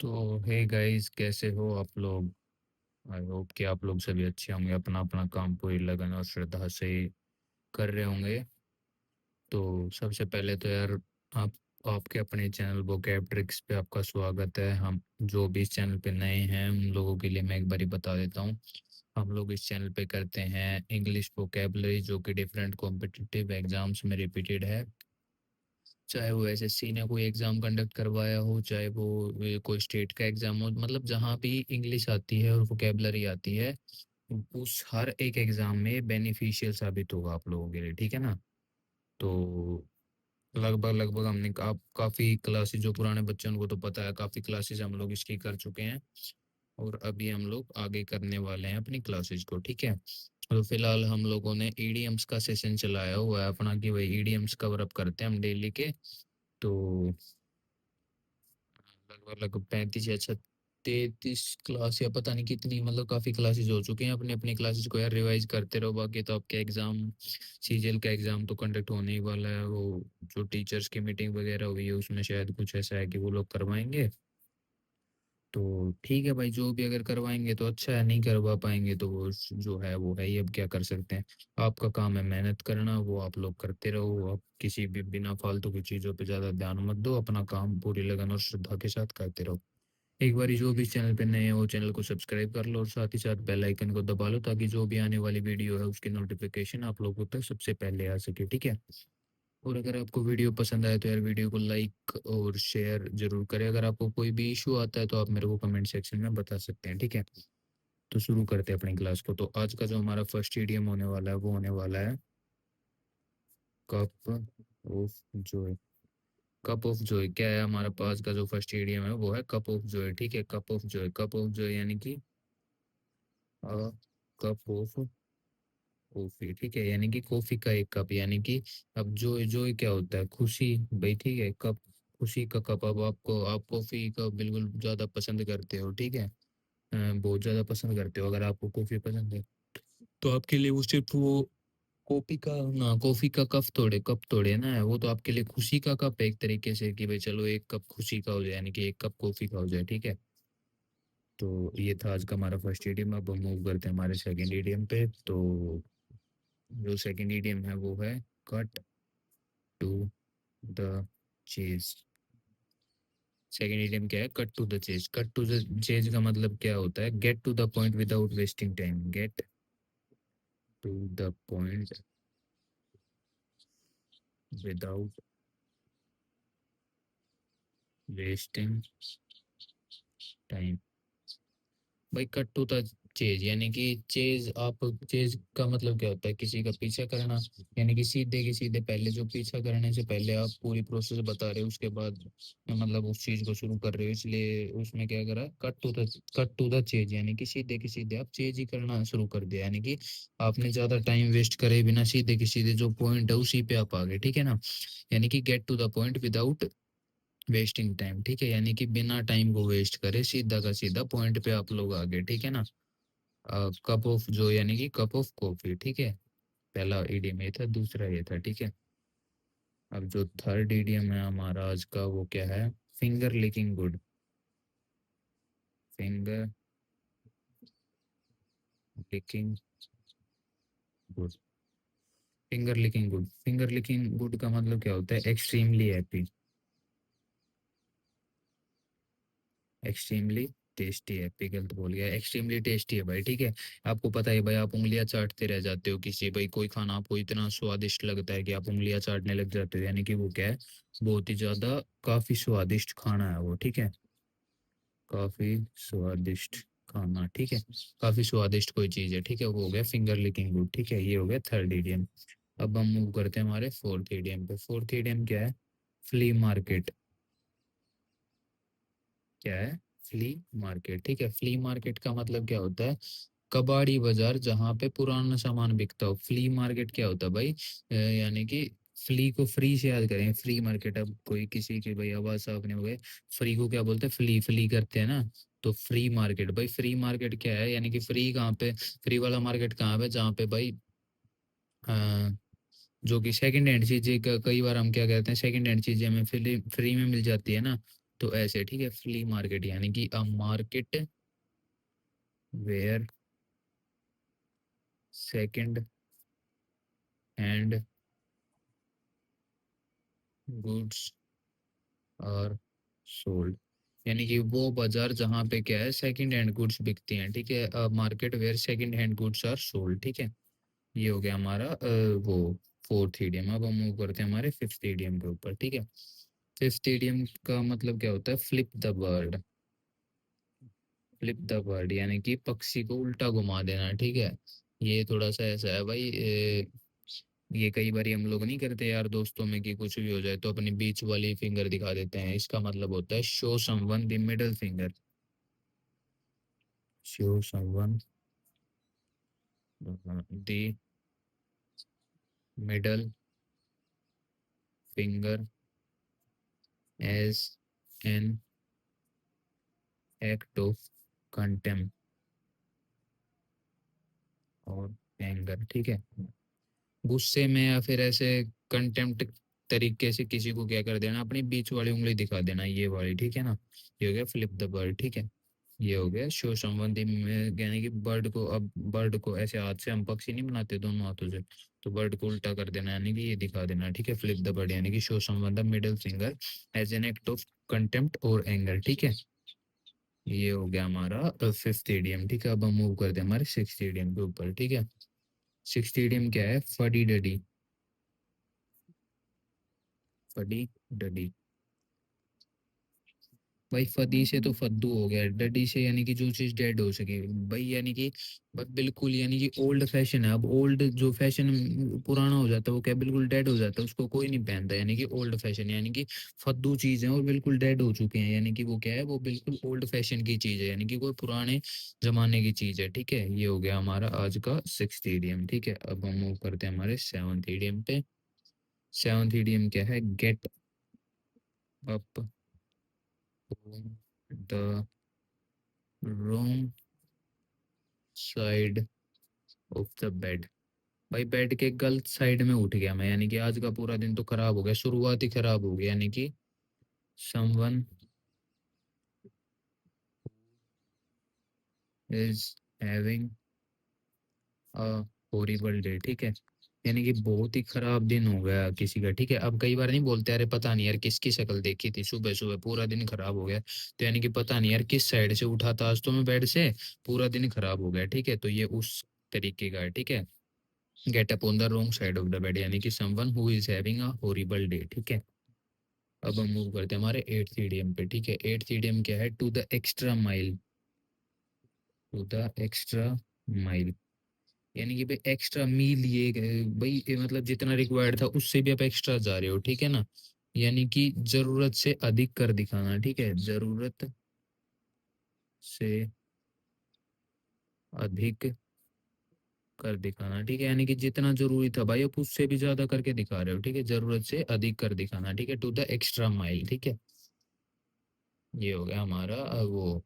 तो hey guys, कैसे हो आप लोग। आई होप कि आप लोग सभी अच्छे होंगे, अपना अपना काम पूरी लगन और श्रद्धा से कर रहे होंगे। तो सबसे पहले तो यार, आप आपके अपने चैनल वोकैब ट्रिक्स पे आपका स्वागत है। हम जो भी इस चैनल पे नए हैं उन लोगों के लिए मैं एक बारी बता देता हूँ। हम लोग इस चैनल पे करते हैं इंग्लिश वोकैबलरी, जो कि डिफरेंट कॉम्पिटिटिव एग्जाम्स में रिपीटेड है। चाहे वो एसएससी ने कोई एग्जाम कंडक्ट करवाया हो, चाहे वो कोई स्टेट का एग्जाम हो, मतलब जहाँ भी इंग्लिश आती है और वोकेबलरी आती है, उस हर एक एग्जाम में बेनिफिशियल साबित होगा आप लोगों के लिए, ठीक है ना। तो लगभग लगभग हमने आप काफ़ी क्लासेस, जो पुराने बच्चे हैं उनको तो पता है, काफ़ी क्लासेस हम लोग इसकी कर चुके हैं। और अभी हम लोग आगे करने वाले हैं अपनी क्लासेस को, ठीक है। तो फिलहाल हम लोगों ने ईडीएम्स का सेशन चलाया हुआ है अपना, कि भाई ईडीएम्स कवर अप करते हैं हम डेली के। तो लगभग लगभग 35 या 33 क्लास, या पता नहीं कितनी, मतलब काफ़ी क्लासेस हो चुके हैं। अपनी अपनी क्लासेस को यार रिवाइज करते रहो, बाकी तो आपके एग्ज़ाम, सीजीएल का एग्ज़ाम तो कंडक्ट होने ही वाला है। वो जो टीचर्स की मीटिंग वगैरह हुई है उसमें शायद कुछ ऐसा है कि वो लोग करवाएंगे। तो ठीक है भाई, जो भी अगर करवाएंगे तो अच्छा है, नहीं करवा पाएंगे तो वो जो है वो है ही, अब क्या कर सकते हैं। आपका काम है मेहनत करना, वो आप लोग करते रहो। आप किसी भी बिना फालतू की चीज़ों पे ज़्यादा ध्यान मत दो, अपना काम पूरी लगन और श्रद्धा के साथ करते रहो। एक बार जो भी इस चैनल पे नए हो, चैनल को सब्सक्राइब कर लो और साथ ही साथ बेल आइकन को दबा लो, ताकि जो भी आने वाली वीडियो है उसकी नोटिफिकेशन आप लोगों तक सबसे पहले आ सके, ठीक है। और अगर आपको वीडियो पसंद आए तो यार वीडियो को लाइक और शेयर जरूर करें। अगर आपको कोई भी इशू आता है तो आप मेरे को कमेंट सेक्शन में बता सकते हैं, ठीक है। तो शुरू करते हैं अपनी क्लास को। तो आज का जो हमारा फर्स्ट ईडीएम होने वाला है वो होने वाला है cup of Joy. Cup of Joy क्या है, हमारा पास का जो फर्स्ट ईडीएम है वो है कप ऑफ जॉय, ठीक है। Cup of Joy, cup of Joy यानी कि कप ऑफ कॉफी, ठीक है, यानी कि कॉफी का एक कप, यानी कि अब जॉय, जॉय क्या होता है, खुशी भाई, ठीक है। कप, खुशी का कप। अब आपको, आप कॉफी का बिल्कुल ज़्यादा पसंद करते हो, ठीक है। बहुत ज़्यादा पसंद करते हो, अगर आपको कॉफी पसंद है तो आपके लिए वो सिर्फ वो कॉफी का ना, कॉफी का कप थोड़े ना है वो, तो आपके लिए खुशी का कप है एक तरीके से, कि भाई चलो एक कप खुशी का हो जाए, यानी कि एक कप कॉफी का हो जाए, ठीक है। तो ये था आज का हमारा फर्स्ट ईडीएम। अब हम मूव करते हैं हमारे सेकंड ईडीएम पे। तो जो सेकंड ईडीएम है वो है cut to the chase. Second idiom क्या है, cut to the chase. Cut to the chase का मतलब क्या होता है, get to the point without wasting time. Get to the point without wasting time. भाई कट टू द चेज यानी कि चेज, आप चेज का मतलब क्या होता है, किसी का पीछा करना। यानी कि सीधे के सीधे, पहले जो पीछा करने से पहले आप पूरी प्रोसेस बता रहे हो, उसके बाद मतलब उस चीज को शुरू कर रहे हो, इसलिए उसमें क्या करा, कट टू द चेज, यानी कि सीधे के सीधे आप चेज ही करना शुरू कर दिया। यानी कि आपने ज्यादा टाइम वेस्ट करे बिना सीधे के सीधे जो पॉइंट है उसी पे आप आ गए, ठीक है ना। यानी कि get to the point without wasting time, ठीक है, यानी कि बिना टाइम को वेस्ट करे सीधा का सीधा पॉइंट पे आप लोग आ गए, ठीक है ना। कप ऑफ जो, यानी कि कप ऑफ कॉफी, ठीक है। पहला ईडीएम ये था, दूसरा ये था, ठीक है। अब जो थर्ड ईडीएम है हमारा आज का वो क्या है, finger licking good. Finger licking good. Finger licking good, finger licking good का मतलब क्या होता है, एक्सट्रीमली हैप्पी। एक्सट्रीमली टेस्टी है, पिकल तो बोल गया, एक्सट्रीमली टेस्टी है भाई, ठीक है। आपको पता है भाई, आप उंगलियां चाटते रह जाते हो किसी, भाई कोई खाना आपको इतना स्वादिष्ट लगता है कि आप उंगलियां चाटने लग जाते हो, यानी कि वो क्या है, बहुत ही ज्यादा काफी स्वादिष्ट खाना है वो, ठीक है। काफी स्वादिष्ट खाना, ठीक है। काफी स्वादिष्ट कोई चीज है, ठीक है, वो हो गया फिंगर लिकिंग गुड, ठीक है। ये हो गया थर्ड इडियम। अब हम मूव करते हैं हमारे फोर्थ इडियम पे। फोर्थ इडियम क्या है, फ्ली मार्केट। क्या है, फ्ली मार्केट, ठीक है। फ्ली मार्केट का मतलब क्या होता है, कबाड़ी बाजार, जहाँ पे पुराना सामान बिकता हो। फ्ली मार्केट क्या होता है भाई, यानी कि फ्ली को फ्री से याद करें, फ्री मार्केट। अब कोई किसी की भाई आवाज साफ नहीं हो गए, फ्री को क्या बोलते हैं, फ्ली, फ्ली करते हैं ना। तो फ्री मार्केट, भाई फ्री मार्केट क्या है, यानी कि फ्री कहाँ पे, फ्री वाला मार्केट कहाँ पे, जहाँ पे भाई अ, जो कि सेकंड हैंड चीजें, कई बार हम क्या कहते हैं, सेकंड हैंड चीजें हमें फ्री फ्री में मिल जाती है ना। तो ऐसे ठीक है, फ्ली मार्केट यानी कि a market where second hand goods are sold, यानी कि वो बाजार जहाँ पे क्या है सेकंड हैंड गुड्स बिकती हैं, ठीक है, market where second hand goods are sold, ठीक है। ये हो गया हमारा वो फोर्थ ईडियम। अब हम मूव करते हैं हमारे फिफ्थ ईडियम के ऊपर, ठीक है। फिफ्थ ईडियम का मतलब क्या होता है, flip the bird. Flip the bird यानी कि पक्षी को उल्टा घुमा देना, ठीक है। ये थोड़ा सा ऐसा है भाई, ये कई बार हम लोग नहीं करते यार दोस्तों में कि कुछ भी हो जाए तो अपनी बीच वाली फिंगर दिखा देते हैं, इसका मतलब होता है show someone the middle finger. Show someone the middle finger as an act of contempt और एंगर, ठीक है। गुस्से में या फिर ऐसे कंटेम्प्ट तरीके से किसी को क्या कर देना, अपनी बीच वाली उंगली दिखा देना, ये वाली, ठीक है ना। ये हो गया फ्लिप द बर्ड, ठीक है। ये हो गया शो संबंधी में, यानी कि बर्ड को, अब बर्ड को ऐसे हाथ से हम पक्षी नहीं बनाते दोनों हाथों से, तो बर्ड को उल्टा कर देना यानी कि ये दिखा देना, ठीक है। फ्लिप द बर्ड यानी कि show someone the middle finger as an act of contempt और एंगर, ठीक है। ये हो गया हमारा फिफ्थ ईडियम, ठीक है। अब हम मूव करते हैं हमारे सिक्स्थ ईडियम के ऊपर, ठीक है। सिक्स्थ ईडियम क्या है, फडी डडी। फडी डडी भाई, फदी से तो फद्दू हो गया, डडी से यानी कि जो चीज डेड हो सके भाई, यानी कि बस बिल्कुल, यानी कि ओल्ड फैशन है। अब ओल्ड जो फैशन पुराना हो जाता है वो क्या बिल्कुल डेड हो जाता है, उसको कोई नहीं पहनता, यानी कि ओल्ड फैशन, यानी कि फद्दू चीज है और बिल्कुल डेड हो चुके हैं, यानी कि वो क्या है, वो बिल्कुल ओल्ड फैशन की चीज है, यानी कि कोई पुराने जमाने की चीज है, ठीक है। ये हो गया हमारा आज का सिक्स्थ ईडियम, ठीक है। अब हम मूव करते हैं हमारे सेवंथ ईडियम पे। सेवंथ ईडियम क्या है, get up the wrong side of the bed। भाई बेड के गलत साइड में उठ गया मैं, यानी कि आज का पूरा दिन तो खराब हो गया, शुरुआत ही खराब हो गई, यानी कि someone is having a horrible day, ठीक है। यानी कि बहुत ही खराब दिन हो गया किसी का, ठीक है। अब कई बार नहीं बोलते अरे पता नहीं यार किसकी शक्ल देखी थी सुबह सुबह, पूरा दिन खराब हो गया, तो यानी कि पता नहीं यार किस साइड से उठा था आज तो मैं बेड से, पूरा दिन खराब हो गया, ठीक है। तो ये उस तरीके का है, ठीक है। Get up on the wrong side of the bed यानी कि someone who is having a horrible day, ठीक है। अब हम मूव करते हैं हमारे एट्थ ईडियम पे, ठीक है। एट्थ ईडियम क्या है, to the extra mile. To the extra mile यानी कि भाई एक्स्ट्रा मील, ये भाई ये मतलब जितना रिक्वायर्ड था उससे भी आप एक्स्ट्रा जा रहे हो, ठीक है ना। यानी कि जरूरत से अधिक कर दिखाना, ठीक है। जरूरत से अधिक कर दिखाना, ठीक है। यानी कि जितना जरूरी था भाई आप उससे भी ज्यादा करके दिखा रहे हो, ठीक है। जरूरत से अधिक कर दिखाना, ठीक है, टू द एक्स्ट्रा माइल, ठीक है। ये हो गया हमारा वो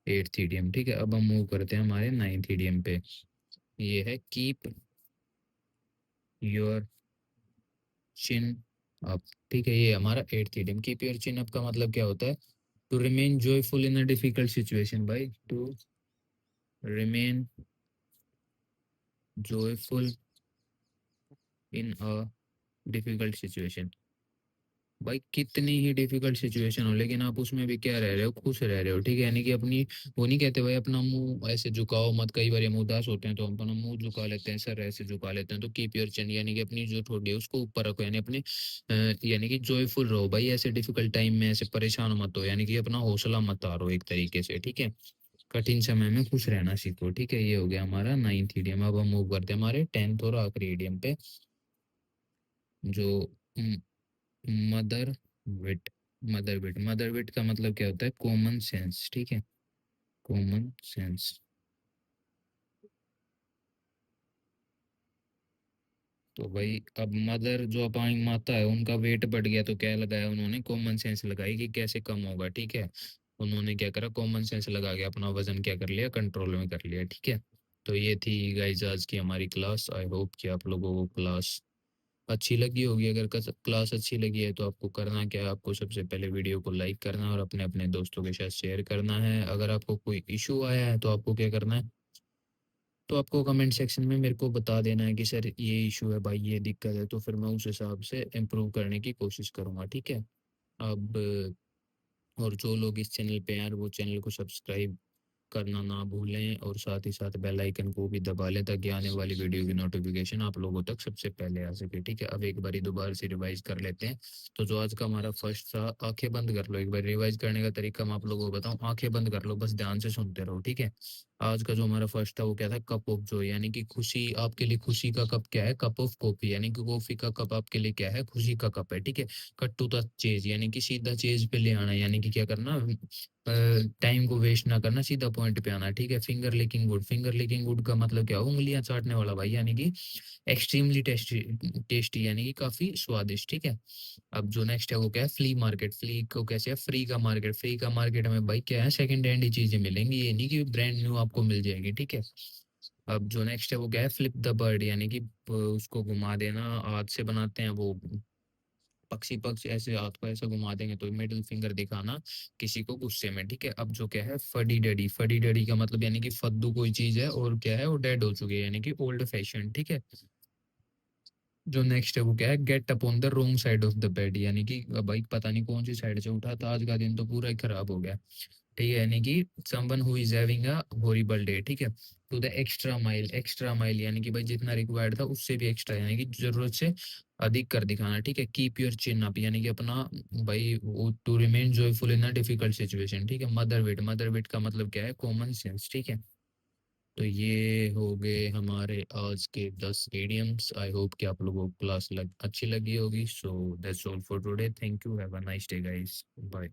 एट्थ ईडियम, ठीक है। अब हम मूव करते हैं हमारे नाइन्थ ईडियम पे। ये है कीप योर चिन अप, ठीक है। ये हमारा eighth idiom, keep your chin up का मतलब क्या होता है, to remain joyful in a difficult situation भाई, to remain joyful in a difficult situation. भाई कितनी ही डिफिकल्ट सिचुएशन हो लेकिन आप उसमें भी क्या रह रहे हो, खुश रह रहे हो, ठीक है। यानी कि अपनी, वो नहीं कहते भाई अपना मुंह ऐसे झुकाओ मत, कई बार हम उदास होते हैं तो हम अपना मुंह झुका लेते हैं, सर ऐसे झुका लेते हैं, तो कीप योर चिन यानी कि अपनी जो ठोड़ी है उसको ऊपर रखो, यानी अपने यानी कि जॉयफुल रहो भाई, ऐसे डिफिकल्ट टाइम में ऐसे परेशान मत हो, यानी कि अपना हौसला मत हारो एक तरीके से, ठीक है। कठिन समय में खुश रहना सीखो, ठीक है। ये हो गया हमारा नाइन्थ ईडियम। अब हम मूव करते हैं हमारे टेंथ और आखिरी ईडियम पे, जो मदर विट। मदर विट, मदर विट का मतलब क्या होता है, कॉमन सेंस, ठीक है। Common sense. तो भाई अब मदर जो हमारी माता है उनका वेट बढ़ गया तो क्या लगाया उन्होंने, कॉमन सेंस लगाई कि कैसे कम होगा, ठीक है। उन्होंने क्या करा, कॉमन सेंस लगा के अपना वजन क्या कर लिया, कंट्रोल में कर लिया, ठीक है। तो ये थी गाइस आज की हमारी क्लास। आई होप कि आप लोगों को क्लास अच्छी लगी होगी। अगर क्लास अच्छी लगी है तो आपको करना क्या है, आपको सबसे पहले वीडियो को लाइक करना है और अपने अपने दोस्तों के साथ शेयर करना है। अगर आपको कोई इशू आया है तो आपको क्या करना है, तो आपको कमेंट सेक्शन में मेरे को बता देना है कि सर ये इशू है भाई, ये दिक्कत है, तो फिर मैं उस हिसाब से इम्प्रूव करने की कोशिश करूँगा, ठीक है। अब और जो लोग इस चैनल पे हैं यार, वो चैनल को सब्सक्राइब करना ना भूलें और साथ ही साथ बेल आइकन को भी दबा लें ताकि आने वाली वीडियो की नोटिफिकेशन आप लोगों तक सबसे पहले आ सके, ठीक है। अब एक बारी दोबारा से रिवाइज कर लेते हैं। तो जो आज का हमारा फर्स्ट था, आंखें बंद कर लो। एक बार रिवाइज करने का तरीका मैं आप लोगों को बताऊं, आंखें बंद कर लो, बस ध्यान से सुनते रहो, ठीक है। आज का जो हमारा फर्स्ट था वो क्या था, कप ऑफ जॉय, यानी कि खुशी। आपके लिए खुशी का कप क्या है, कप ऑफ कॉफी, यानी कि कॉफी का कप आपके लिए क्या है, खुशी का कप है, ठीक है। कट टू द चेज, यानी कि सीधा चेज पे ले आना, यानी कि क्या करना, टाइम को वेस्ट ना करना, सीधा पॉइंट पे आना, ठीक है। Finger licking good, finger licking good का मतलब क्या हो, उंगलियां चाटने वाला भाई, यानी कि एक्सट्रीमली टेस्टी, टेस्टी यानी कि काफी स्वादिष्ट, ठीक है। अब जो नेक्स्ट है वो क्या है, फ्ली मार्केट। फ्ली को कैसे है, फ्री का मार्केट। फ्री का मार्केट में भाई क्या है, सेकंड हैंड ही चीजें मिलेंगी, ये नहीं कि ब्रांड न्यू आपको मिल जाएगी, ठीक है। अब जो नेक्स्ट है वो क्या है, फ्लिप द बर्ड, यानी कि उसको घुमा देना, हाथ से बनाते हैं वो पक्षी, पक्ष ऐसे हाथ को ऐसे घुमा देंगे तो मिडिल फिंगर दिखाना किसी को गुस्से में, ठीक है। अब जो क्या है, फडी डैडी। फडी डैडी का मतलब यानी कि फद्दू कोई चीज है और क्या है, वो डेड हो चुकी है, यानी कि ओल्ड फैशन, ठीक है। जो नेक्स्ट है वो क्या है, get up on the wrong side of the bed, यानी कि भाई पता नहीं कौन सी साइड से उठा था, आज का दिन तो पूरा ही खराब हो गया, ठीक है। यानी कि someone who is having a horrible day, ठीक है। To the extra mile. Extra mile यानी कि भाई जितना रिक्वायर्ड था उससे भी एक्स्ट्रा, यानी कि जरूरत से अधिक कर दिखाना, ठीक है। कीप योर चिन अप, यानी कि अपना भाई वो to remain joyful in a difficult situation, ठीक है। मदर विट। मदर विट का मतलब क्या है, कॉमन सेंस, ठीक है। तो ये हो गए हमारे आज के 10 इडियम्स। आई होप कि आप लोगों को क्लास अच्छी लगी होगी। So that's all for today, thank you, have a nice day guys, bye.